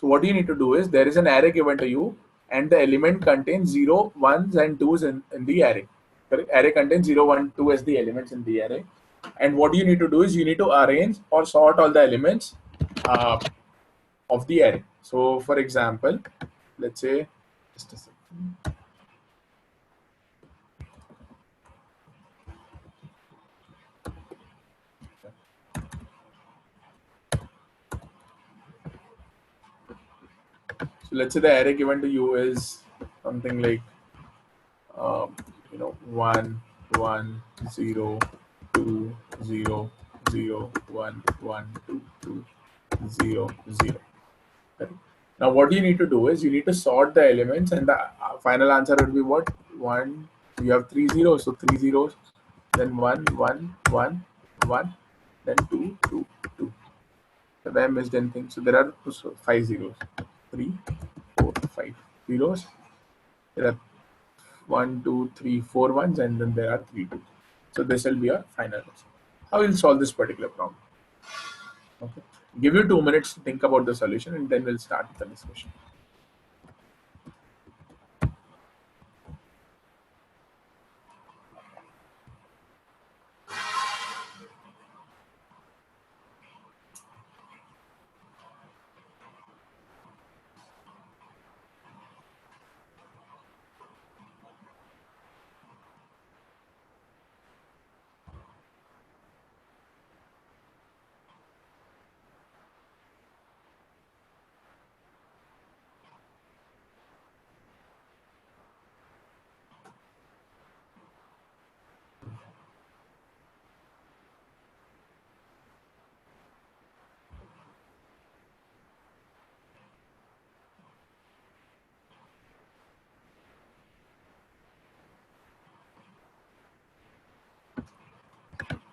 So what you need to do is, there is an array given to you and the element contains 0, 1s and 2s in the array. Correct? Array contains 0, 1, 2 as the elements in the array. And what you need to do is, you need to arrange or sort all the elements of the array. So for example, let's say, just a second. So let's say the array given to you is something like, 1, 1, 0, 2, 0, 0, 1, 1, 2, 2, 0, 0. Correct? Now what you need to do is, you need to sort the elements, and the final answer would be what? 1, you have 3 zeros, so 3 zeros, then 1, 1, 1, 1, then 2, 2, 2. Have I missed anything? So there are 5 zeros. 3, 4, 5 zeros. There are 1, 2, 3, 4 ones, and then there are 3 2s. So this will be our final answer. How we'll solve this particular problem? Okay. Give you 2 minutes to think about the solution, and then we'll start the discussion.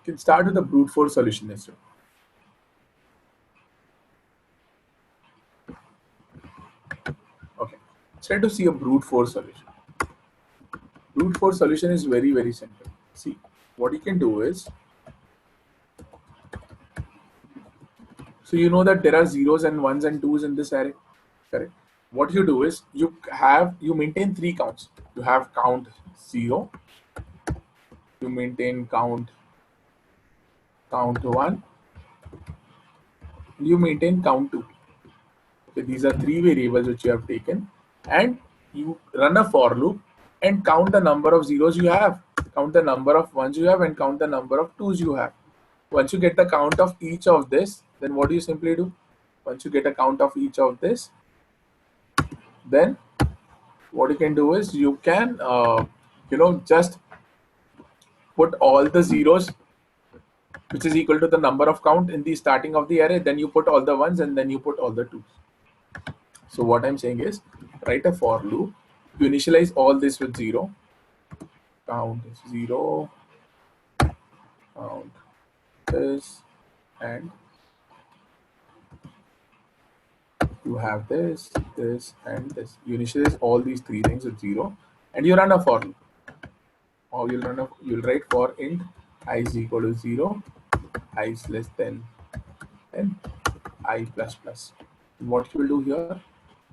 You can start with the brute force solution instead. Okay. Let's try to see a brute force solution. Brute force solution is very, very simple. See, what you can do is, so you know that there are zeros and ones and twos in this array, correct? What you do is, you maintain 3 counts. You have count 0, you maintain count 1, you maintain count 2. Okay, these are 3 variables which you have taken, and you run a for loop and count the number of zeros you have, count the number of ones you have, and count the number of twos you have. Once you get the count of each of this, then what do you simply do? Once you get a count of each of this, then what you can do is, you can just put all the zeros which is equal to the number of count in the starting of the array, then you put all the ones, and then you put all the twos. So what I'm saying is, write a for loop. You initialize all this with 0. Count is 0. Count this, and you have this, this, and this. You initialize all these 3 things with 0, and you run a for loop. Or you'll write for int I is equal to 0, I is less than 10, I plus plus. What you will do here,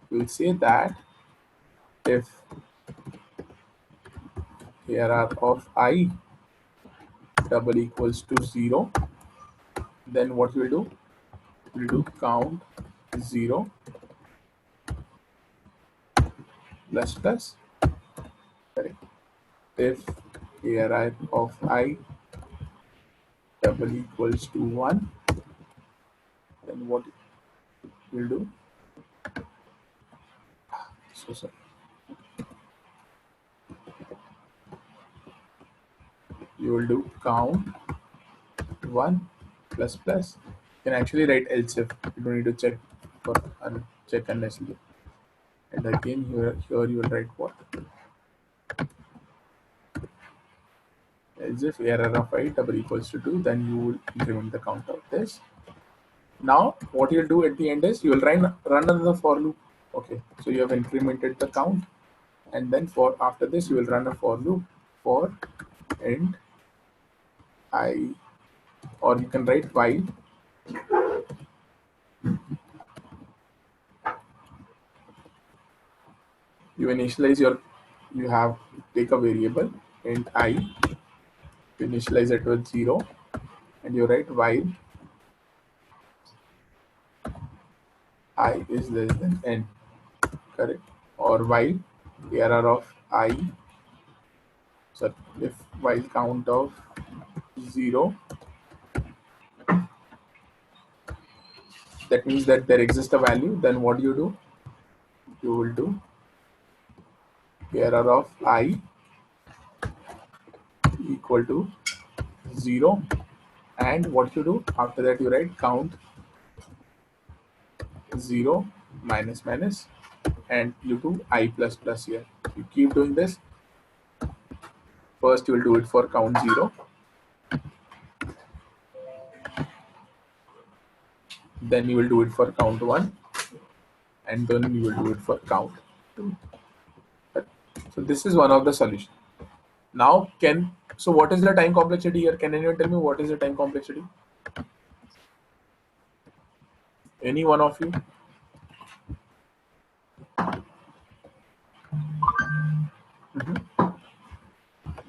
you will say that if ARR of I double equals to 0, then what you will do? You will do count 0 plus plus. Correct. If ARR of I double equals to 1, then what you will do? So sorry. You will do count 1 plus plus. You can actually write else if. You don't need to check for check unnecessarily. And again here you will write what? Else if error of I double equals to 2, then you will increment the count of this. Now what you'll do at the end is, you will run another for loop. Okay, so you have incremented the count, and then for after this you will run a for loop for int I, or you can write while You initialize your, you have take a variable int I, you initialize it with 0, and you write while I is less than n, correct? Or while error of I, so if while count of 0, that means that there exists a value, then what do? You will do error of I equal to 0, and what you do after that, you write count 0 minus minus, and you do I plus plus here. You keep doing this. First you will do it for count 0, then you will do it for count 1, and then you will do it for count 2. So this is one of the solutions. Now so what is the time complexity here? Can anyone tell me what is the time complexity? Any one of you?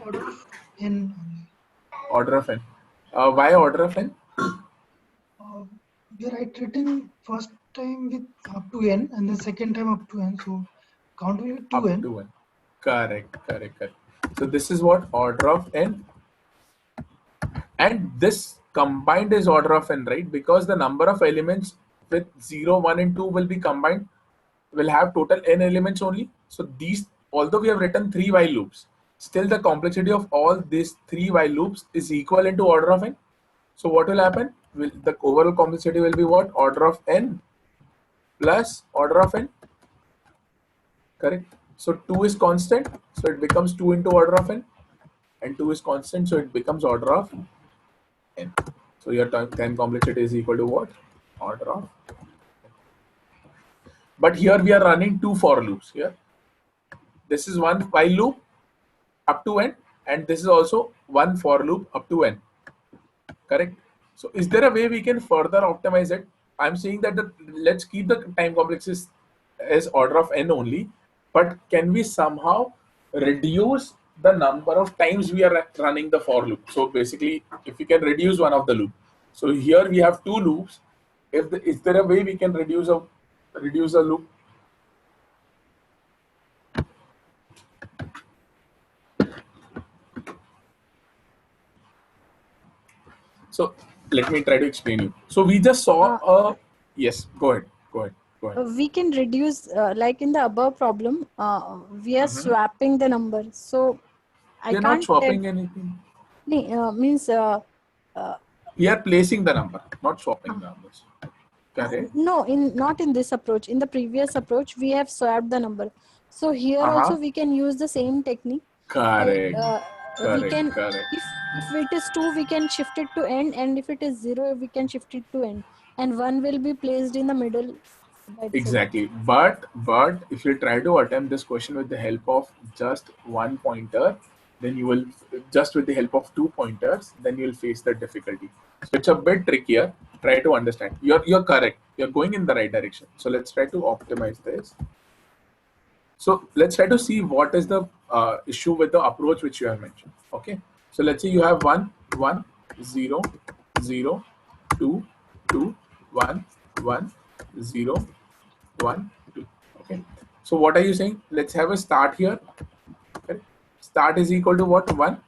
Order of n. Order of n. Why order of n? We are iterating first time with up to n and the second time up to n. So count will be 2n. Up to n. Correct. So this is what order of n. And this combined is order of n, right? Because the number of elements with 0, 1 and 2 will be combined, will have total n elements only. So these, although we have written 3 while loops, still the complexity of all these 3 while loops is equivalent to order of n. So what will happen? The overall complexity will be what? Order of n plus order of n. Correct? So 2 is constant, so it becomes 2 into order of n, and 2 is constant, so it becomes order of n. So your time complexity is equal to what? Order of n. But here we are running 2 for loops here. This is one while loop up to n, and this is also one for loop up to n. Correct? So is there a way we can further optimize it? I'm saying that let's keep the time complexity as order of n only, but can we somehow reduce the number of times we are running the for loop? So basically, if we can reduce one of the loop. So here we have 2 loops. Is there a way we can reduce a loop? So let me try to explain you. So we just saw yes, go ahead. We can reduce like in the above problem, we are swapping the number. So I We're can't not swapping anything. Means we are placing the number, not swapping the numbers. Correct? No, not in this approach. In the previous approach, we have swapped the number. So here also we can use the same technique. Correct. We can, if it is 2, we can shift it to n, and if it is 0, we can shift it to n, and 1 will be placed in the middle. Exactly. But if you try to attempt this question with the help of just one pointer, then you will, just with the help of 2 pointers, then you will face the difficulty. So it's a bit trickier. Try to understand. You're correct. You're going in the right direction. So let's try to optimize this. So let's try to see what is the issue with the approach which you have mentioned. Okay. So let's say you have 1, 1, 0, 0, 2, 2, 1, 1, 0, 1, 2. Okay. So what are you saying? Let's have a start here. Okay. Start is equal to what? 1.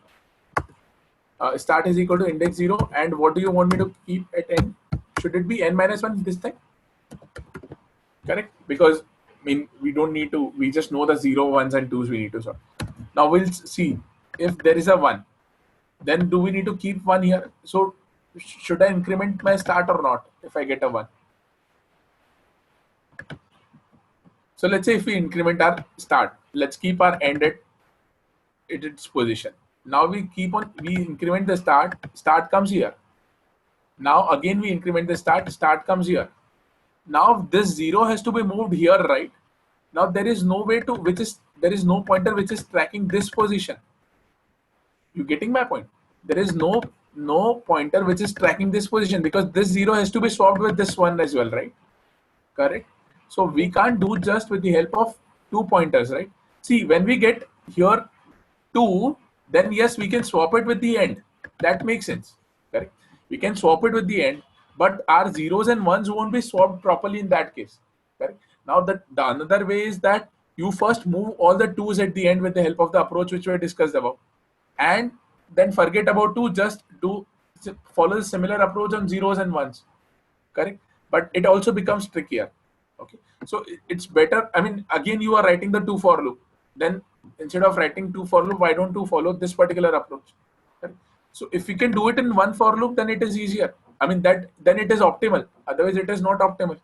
Start is equal to index 0. And what do you want me to keep at n? Should it be n minus 1 this time? Correct? Because I mean, we don't need to, we just know the 0, 1s and 2s we need to solve. Now we'll see if there is a 1, then do we need to keep 1 here? So should I increment my start or not if I get a 1? So let's say if we increment our start, let's keep our end at its position. Now we increment the start comes here. Now again we increment the start comes here. Now this 0 has to be moved here, right? Now there is no way to, there is no pointer which is tracking this position. You getting my point? There is no pointer which is tracking this position, because this 0 has to be swapped with this 1 as well, right? Correct? So we can't do just with the help of 2 pointers, right? See, when we get here 2, then yes, we can swap it with the end. That makes sense, correct? We can swap it with the end, but our zeros and ones won't be swapped properly in that case, correct? Now, the another way is that you first move all the 2's at the end with the help of the approach which we discussed above, and then forget about 2, just follow the similar approach on zeros and ones, correct? But it also becomes trickier. Okay, so it's better, I mean, again, you are writing the 2 for loop, then instead of writing 2 for loop, why don't you follow this particular approach, correct? So if you can do it in 1 for loop, then it is easier, I mean, that then it is optimal, otherwise it is not optimal,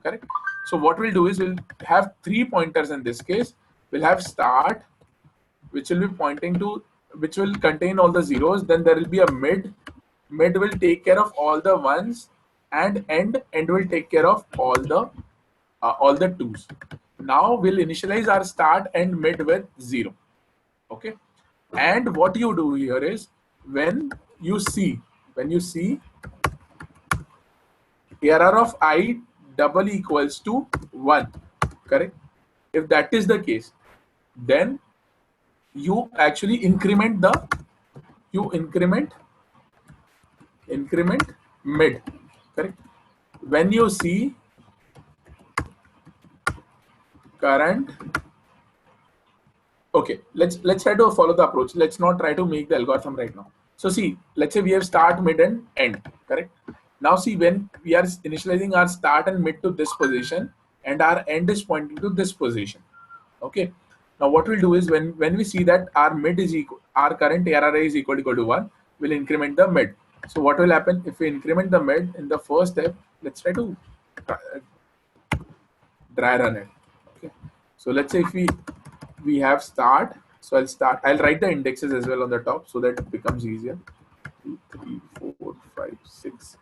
correct? So what we'll do is we'll have 3 pointers in this case. We'll have start, which will be pointing to, which will contain all the zeros, then there will be a mid will take care of all the ones, and end will take care of all the 2's. Now we'll initialize our start and mid with 0. Okay, and what you do here is when you see error of I double equals to 1, correct? If that is the case, then you actually increment mid, correct? When you see current, okay, let's try to follow the approach. Let's not try to make the algorithm right now. So see, let's say we have start, mid, and end, correct? Now see, when we are initializing our start and mid to this position, and our end is pointing to this position. Okay, now what we'll do is when we see that our mid is equal, our current ARRI is equal to 1, we'll increment the mid. So what will happen if we increment the mid in the first step? Let's try to dry run it. Okay, so let's say if we have start, so I'll write the indexes as well on the top so that it becomes easier. 2, 3, 4, 5, 6,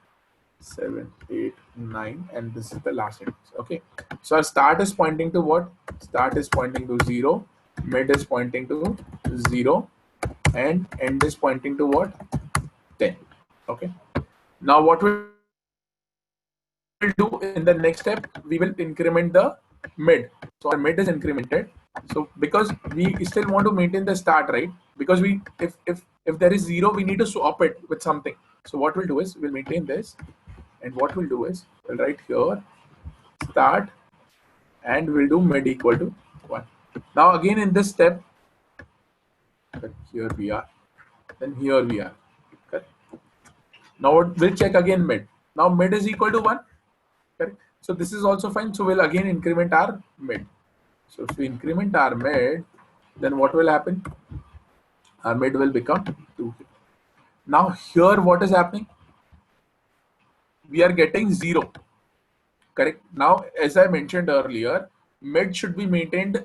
7, 8, 9, and this is the last index. Okay, so our start is pointing to what? Start is pointing to 0, mid is pointing to 0, and end is pointing to what? 10. Okay, now what we'll do in the next step, we will increment the mid. So our mid is incremented. So because we still want to maintain the start, right? Because we if there is 0, we need to swap it with something. So what we'll do is we'll maintain this, and what we'll do is we'll write here start, and we'll do mid equal to 1. Now again in this step, here we are, then here we are. Correct. Now we'll check again mid. Now mid is equal to 1. Correct. So this is also fine. So we'll again increment our mid. So if we increment our mid, then what will happen? Our mid will become 2. Now here what is happening? We are getting 0. Correct. Now as I mentioned earlier, mid should be maintained.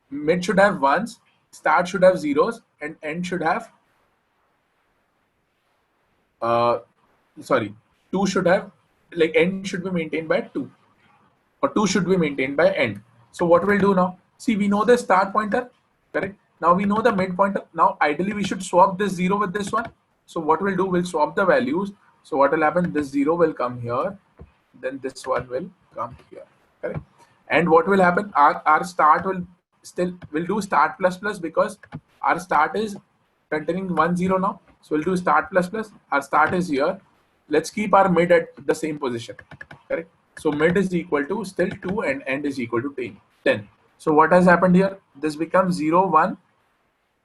Mid should have ones, start should have zeros, and end should have 2 should have, like, end should be maintained by 2, or 2 should be maintained by end. So what we'll do now, see, we know the start pointer, correct? Now we know the mid pointer. Now ideally we should swap this 0 with this one. So what we'll do, we'll swap the values. So what will happen, this 0 will come here, then this one will come here, correct? And what will happen, our start will do start plus plus, because our start is containing 1 0 now. So we'll do start plus plus. Our start is here. Let's keep our mid at the same position, correct? So mid is equal to still 2, and end is equal to 10. So what has happened here? This becomes 0 1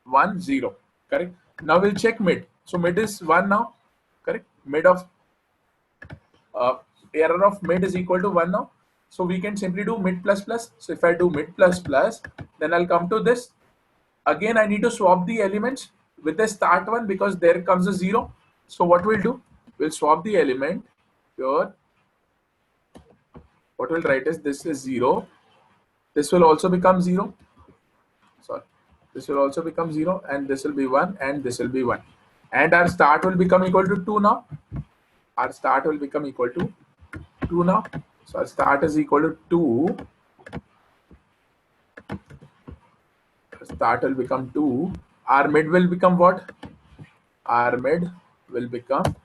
1 0, correct? Now we'll check mid. So mid is 1 now, correct? Mid of error of mid is equal to 1 now. So we can simply do mid plus plus. So if I do mid plus plus, then I'll come to this. Again, I need to swap the elements with the start one, because there comes a 0. So what we'll do, we'll swap the element here. What we'll write is this is 0. This will also become 0. Sorry, this will also become 0, and this will be 1, and this will be 1. And our start will become equal to 2 now. Our start will become equal to 2 now. So our start is equal to 2. Start will become 2. Our mid will become what? Our mid will become,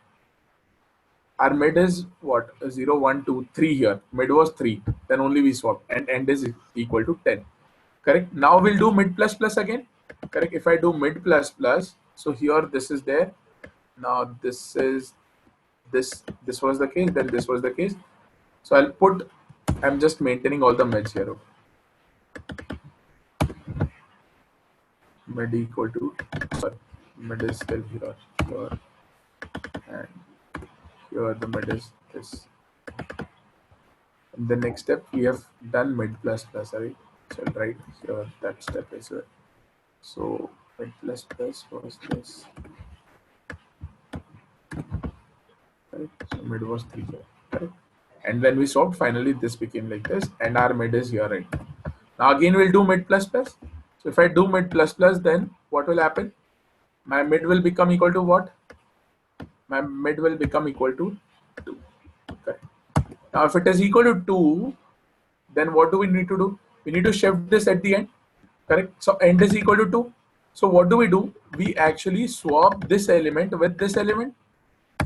our mid is what? 0 1 2 3 here. Mid was 3. Then only we swap, and end is equal to 10. correct? Now we'll do mid plus plus again, correct? If I do mid plus plus, so here this is there. Now this is this was the case, then this was the case. So I'll put, I'm just maintaining all the mids here. Mid equal to, sorry, mid is still here, and here the mid is this. In the next step, we have done mid plus plus, right? So I'll write here that step as well. So mid plus plus was this. Right? So mid was 3 here, correct? And when we swapped, finally this became like this, and our mid is here right now. Now again we'll do mid plus plus. So if I do mid plus plus, then what will happen? My mid will become equal to what? My mid will become equal to 2. Correct. Now if it is equal to 2, then what do we need to do? We need to shift this at the end, correct? So end is equal to 2. So what do? We actually swap this element with this element.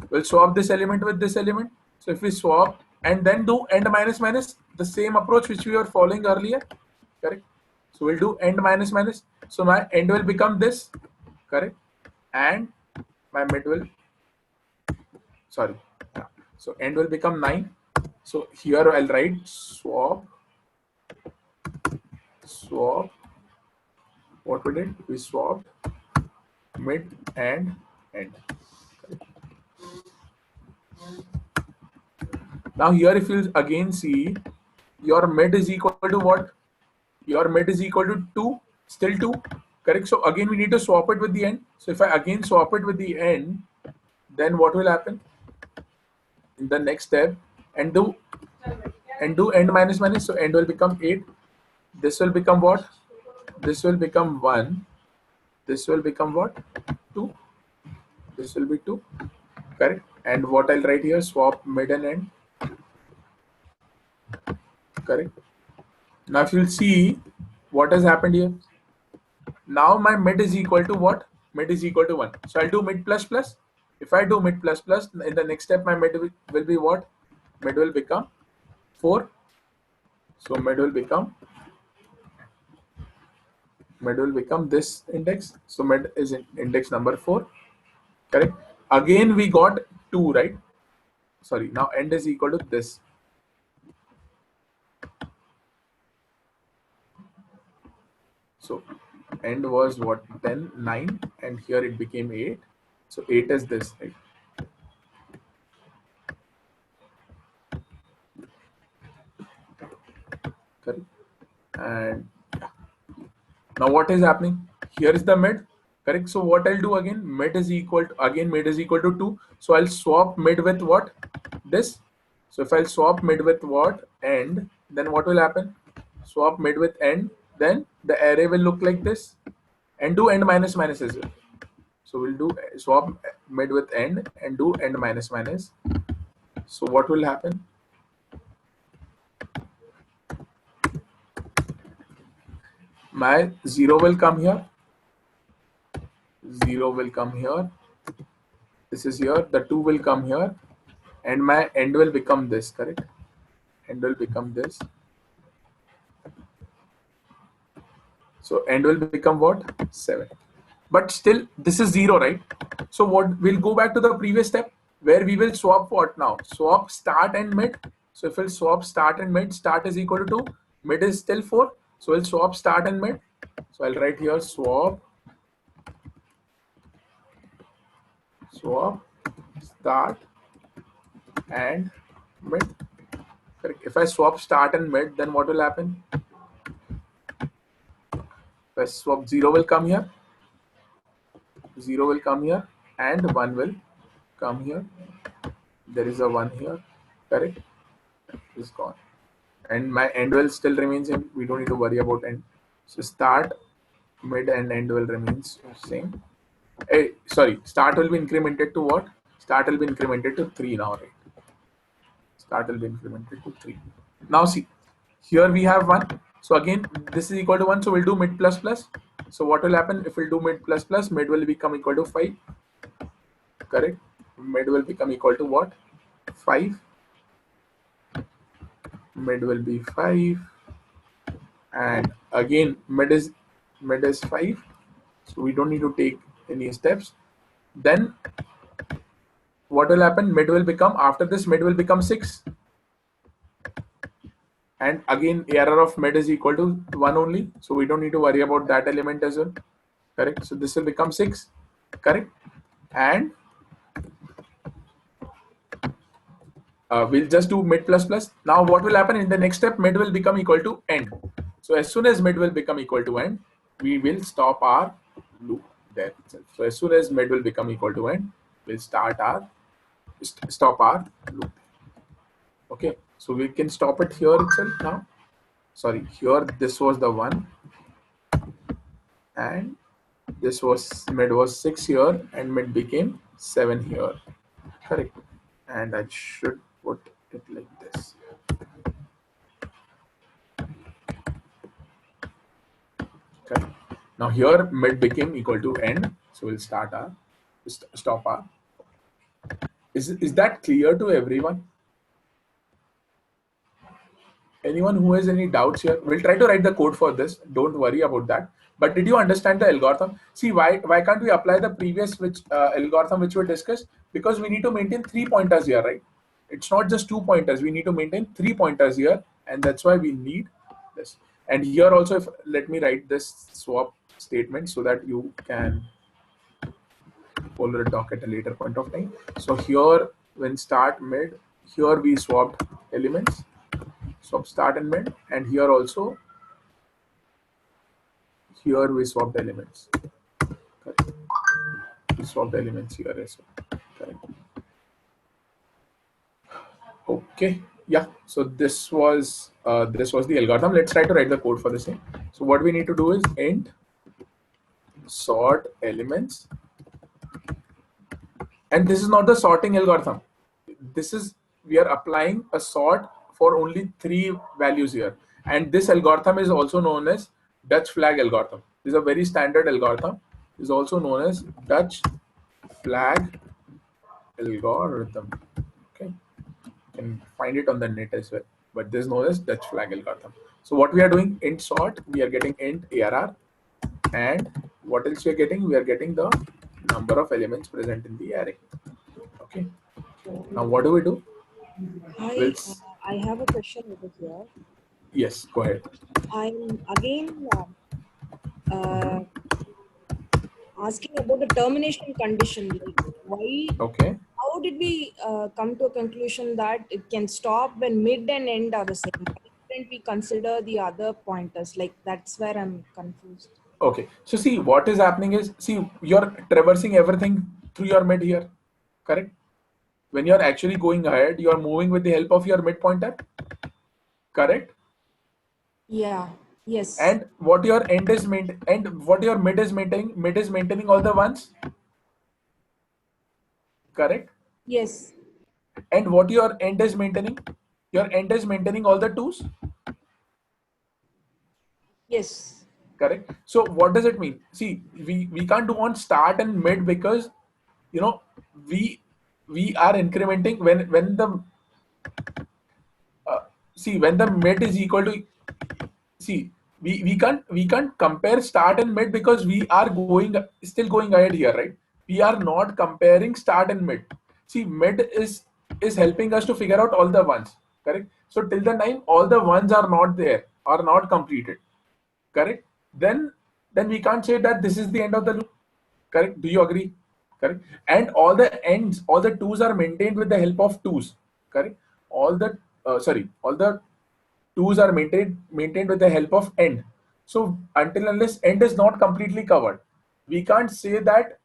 We'll swap this element with this element. So if we swap and then do end minus minus, the same approach which we were following earlier, correct? So we'll do end minus minus. So my end will become this, correct? And my mid will, sorry. So end will become 9. So here I'll write swap. What we did? We swapped mid and end. Now here if you again see, your mid is equal to what? Your mid is equal to 2, still 2, correct? So again we need to swap it with the end. So if I again swap it with the end, then what will happen? In the next step, and do end minus minus, so end will become 8. This will become what? This will become 1. This will become what? 2. This will be 2, correct? And what I'll write here, swap mid and end, correct? Now if you'll see what has happened here, now my mid is equal to what? Mid is equal to 1. So I'll do mid plus plus. If I do mid plus plus, in the next step my mid will be what? Mid will become 4. So mid will become this index. So mid is in index number 4, correct? Again we got 2, right? Sorry, now end is equal to this. So end was what? 10, 9, and here it became 8. So 8 is this, right? Correct. And now what is happening? Here is the mid, correct? So what I'll do again, mid is equal to 2. So I'll swap mid with what? This. So if I'll swap mid with what? End, then what will happen? Swap mid with end, then the array will look like this. And do end minus minus as well. So we'll do swap mid with end and do end minus minus. So what will happen? My 0 will come here. 0 will come here. This is here. The 2 will come here. And my end will become this, correct? End will become this. So end will become what? 7. But still, this is 0, right? So what? We'll go back to the previous step where we will swap what now? Swap start and mid. So if we'll swap start and mid, start is equal to 2. Mid is still 4. So we'll swap start and mid. So I'll write here swap start and mid. Correct. If I swap start and mid, then what will happen? If I swap, 0 will come here. 0 will come here and 1 will come here. There is a 1 here, correct? It's gone. And my end will still remains in. We don't need to worry about end. So start, mid and end will remain same. Sorry, start will be incremented to what? Start will be incremented to 3 now, right? Start will be incremented to 3. Now see, here we have 1. So again, this is equal to 1. So we'll do mid plus plus. So what will happen if we'll do mid plus plus? Mid will become equal to 5. Correct? Mid will become equal to what? 5. Mid will be 5. and again mid is 5, so we don't need to take any steps. Then what will happen? Mid will become, after this mid will become 6, and again error of mid is equal to 1 only, so we don't need to worry about that element as well. Correct. So this will become 6. Correct. And we'll just do mid plus plus. Now what will happen in the next step? Mid will become equal to end. So as soon as mid will become equal to end, we will stop our loop there itself. So as soon as mid will become equal to end, we'll stop our loop. Okay, so we can stop it here itself now. Sorry, here this was the 1, and this was mid was 6 here, and mid became 7 here. Correct. And I should put it like this. Okay. Now here mid became equal to end, so we'll stop our. Is that clear to everyone? Anyone who has any doubts here? We'll try to write the code for this. Don't worry about that. But did you understand the algorithm? See, why can't we apply the previous algorithm which we discussed? Because we need to maintain 3 pointers here, right? It's not just 2 pointers. We need to maintain 3 pointers here, and that's why we need this. And here also, let me write this swap statement so that you can follow the doc at a later point of time. So here, when start mid, here we swapped elements. Swap start and mid, and here also, here we swapped elements. Correct. We swapped elements here as well. Correct. Okay, yeah. So this was the algorithm. Let's try to write the code for the same. So what we need to do is int sort elements, and this is not the sorting algorithm. This is, we are applying a sort for only 3 values here, and this algorithm is also known as Dutch flag algorithm. This is a very standard algorithm. It is also known as Dutch flag algorithm. Okay, you can find it on the net as well, but this is known as Dutch flag algorithm. So what we are doing, int sort, we are getting int ARR, and what else we are getting? We are getting the number of elements present in the array. Okay. Now what do we do? I have a question over here. Yes, go ahead. I'm again asking about the termination condition. Like why? Okay. How did we come to a conclusion that it can stop when mid and end are the same? Why didn't we consider the other pointers? Like that's where I'm confused. Okay. So see, what is happening is, see, you're traversing everything through your mid here, correct? When you're actually going ahead, you're moving with the help of your mid pointer, correct? Yeah. Yes. And what your end is what your mid is maintaining all the ones, correct? Yes. And what your end is maintaining all the 2s, Yes. correct? So what does it mean? See, we can't do on start and mid, because you know we are incrementing when the see, when the mid is equal to, see, we can't compare start and mid, because we are still going ahead here, right? We are not comparing start and mid. See, mid is helping us to figure out all the ones, correct? So till the time all the ones are not there, are not completed, correct? Then we can't say that this is the end of the loop, correct? Do you agree? Correct. And all the ends, all the 2s are maintained with the help of 2s, correct? All the 2s are maintained with the help of end. So until unless end is not completely covered, we can't say that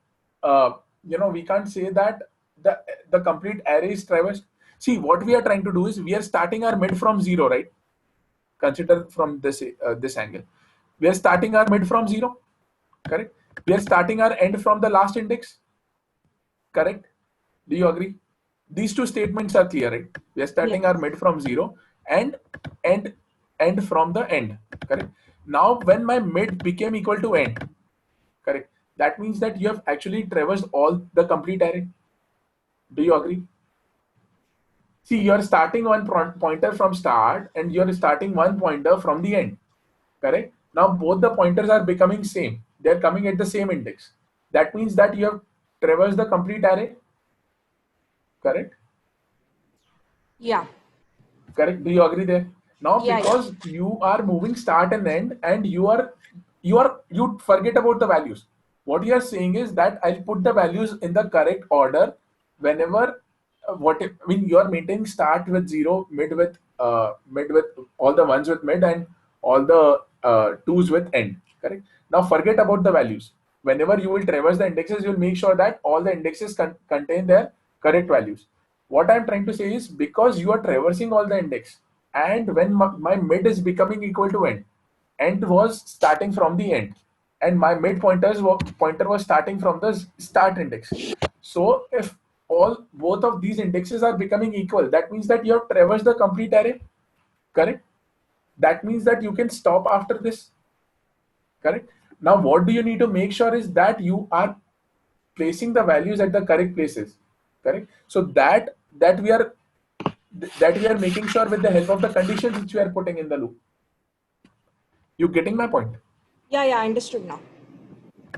we can't say that the complete array is traversed. See, what we are trying to do is, we are starting our mid from 0, right? Consider from this angle. We are starting our mid from 0, correct? We are starting our end from the last index, correct? Do you agree? These 2 statements are clear, right? We are starting our mid from 0 and end from the end, correct? Now when my mid became equal to end, correct, that means that you have actually traversed all the complete array. Do you agree? See, you are starting one pointer from start, and you are starting one pointer from the end. correct? Now both the pointers are becoming same. They're coming at the same index. That means that you have traversed the complete array, correct? Yeah. Correct? Do you agree there? Now, Yeah, because you are moving start and end, and you forget about the values. What you are saying is that I'll put the values in the correct order whenever you are maintaining start with 0, mid with all the ones with mid, and all the twos with end. Correct? Now forget about the values. Whenever you will traverse the indexes, you will make sure that all the indexes contain their correct values. What I'm trying to say is, because you are traversing all the index, and when my mid is becoming equal to end was starting from the end, and my mid pointer was starting from the start index. So if both of these indexes are becoming equal, that means that you have traversed the complete array, correct? That means that you can stop after this, correct? Now what do you need to make sure is that you are placing the values at the correct places, correct? So that we are making sure with the help of the conditions which we are putting in the loop. You getting my point? yeah, I understood now.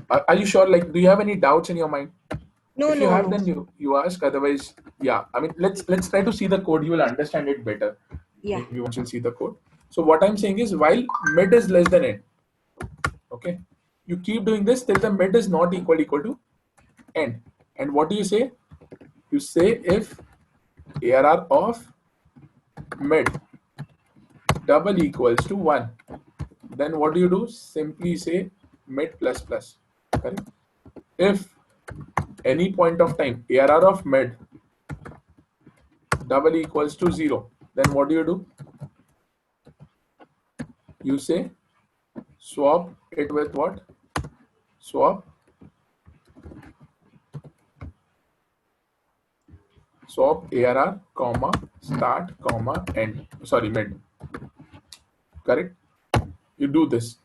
Are you sure? Like, do you have any doubts in your mind? No, If you no, have, no. then you ask. Otherwise, yeah. I mean, let's try to see the code. You will understand it better. Yeah. Maybe once you see the code. So what I'm saying is, while mid is less than end, okay, you keep doing this till the mid is not equal to end. And what do you say? You say if ARR of mid double equals to 1, then what do you do? Simply say mid plus plus, correct? If any point of time ARR of mid double equals to 0, then what do? You say swap it with what? Swap ARR comma start comma end, sorry, mid, correct? You do this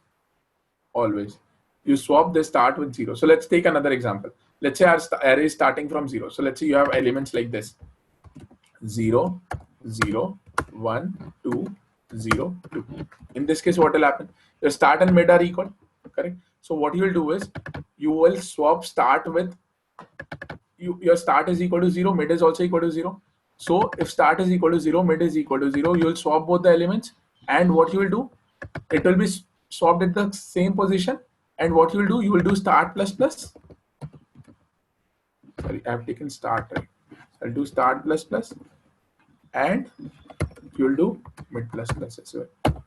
always. You swap the start with 0. So let's take another example. Let's say our array is starting from 0. So let's say you have elements like this: 0, 0, 1, 2, 0, 2. In this case, what will happen? Your start and mid are equal, correct? So what you will do is, you will swap start with your start is equal to 0, mid is also equal to 0. So if start is equal to 0, mid is equal to 0, you will swap both the elements, and what you will do, it will be swapped at the same position, and what you will do, you will do start plus plus. Sorry, I have taken start, right? I'll do start plus plus, and you will do mid plus plus as well.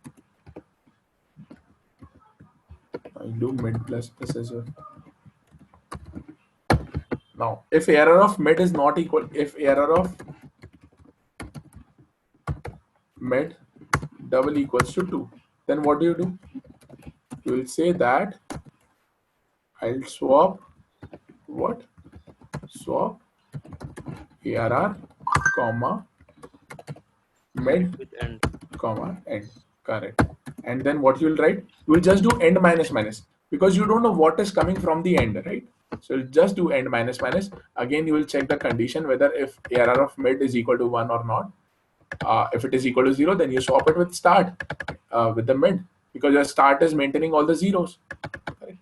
I'll do mid plus plus as well. Now, if error of mid is not equal, if error of mid double equals to 2, then what do? You will say that I'll swap what? Swap ARR comma mid with end. comma end, correct? And then what you will write? You will just do end minus minus, because you don't know what is coming from the end, right? So you'll just do end minus minus. Again, you will check the condition whether if ARR of mid is equal to 1 or not. If it is equal to 0, then you swap it with start with the mid, because your start is maintaining all the zeros. Right?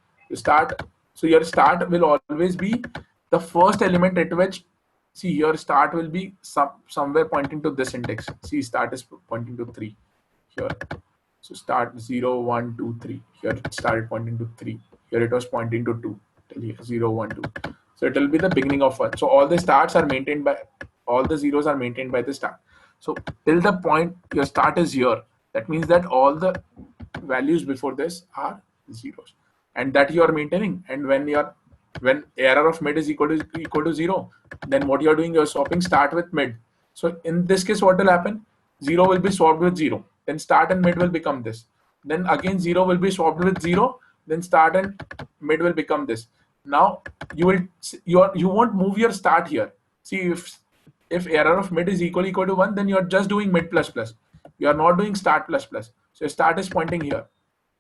So your start will always be the first element at which, see, your start will be somewhere pointing to this index. See, start is pointing to 3 here. So start 0, 1, 2, 3. Here it started pointing to 3. Here it was pointing to 2. Till here 0, 1, 2. So it will be the beginning of 1. So all the starts are maintained by, all the zeros are maintained by the start. So till the point your start is here, that means that all the values before this are zeros, and that you are maintaining. And when error of mid is equal to 0, then what you are doing, you are swapping start with mid. So in this case, what will happen? 0 will be swapped with 0. Then start and mid will become this. Then again 0 will be swapped with 0. Then start and mid will become this. Now you won't move your start here. See, if error of mid is equal to 1, then you're just doing mid plus plus. You are not doing start plus plus. So your start is pointing here.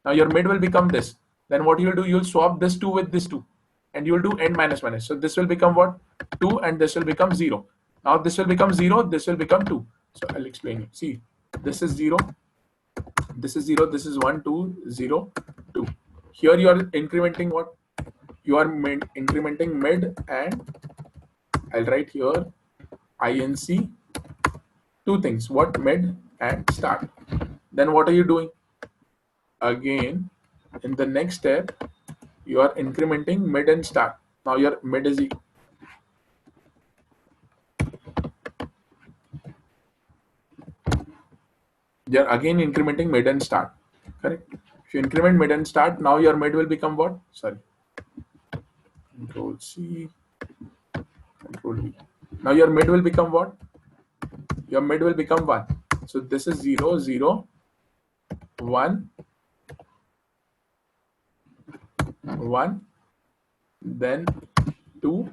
Now your mid will become this. Then what you'll do, you'll swap this 2 with this 2, and you'll do end minus minus. So this will become what? 2, and this will become 0. Now this will become 0, this will become 2. So I'll explain you. See, this is 0, This is 0, this is 1, 2, 0, 2. Here you are incrementing what? You are incrementing mid, and I'll write here INC, two things, what? Mid and start. Then what are you doing? Again, in the next step, you are incrementing mid and start. Now your mid is you're again incrementing mid and start. Correct? If you increment mid and start, now your mid will become what? Sorry. Control C, Control V. Now your mid will become what? Your mid will become 1. So this is 0, 0, 1, 1, then 2,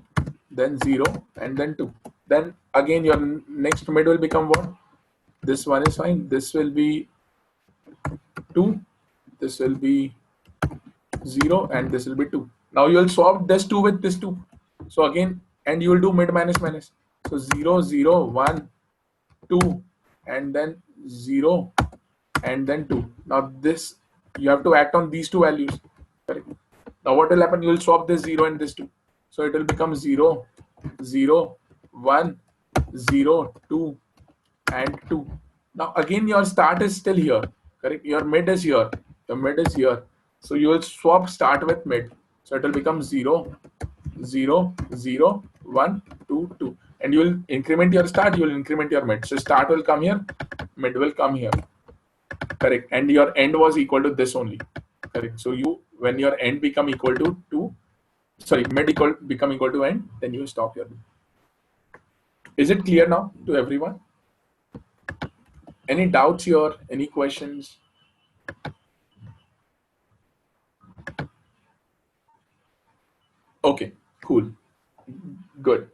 then 0, and then 2. Then again your next mid will become what? This one is fine. This will be 2, this will be 0, and this will be 2. Now you will swap this 2 with this 2. So again, and you will do mid minus minus. So 0, 0, 1, 2, and then 0, and then 2. Now this, you have to act on these two values. Correct? Now what will happen? You will swap this 0 and this 2. So it will become 0, 0, 1, 0, 2, and 2. Now again your start is still here. Correct? Your mid is here. Your mid is here. So you will swap start with mid. So it will become 0, 0, 0, 1, 2, 2. And you will increment your start, you will increment your mid. So start will come here, mid will come here. Correct. And your end was equal to this only. Correct. So you, when your end become equal to 2, sorry, mid become equal to end, then you stop your loop. Is it clear now to everyone? Any doubts here? Any questions? Okay, cool. Good.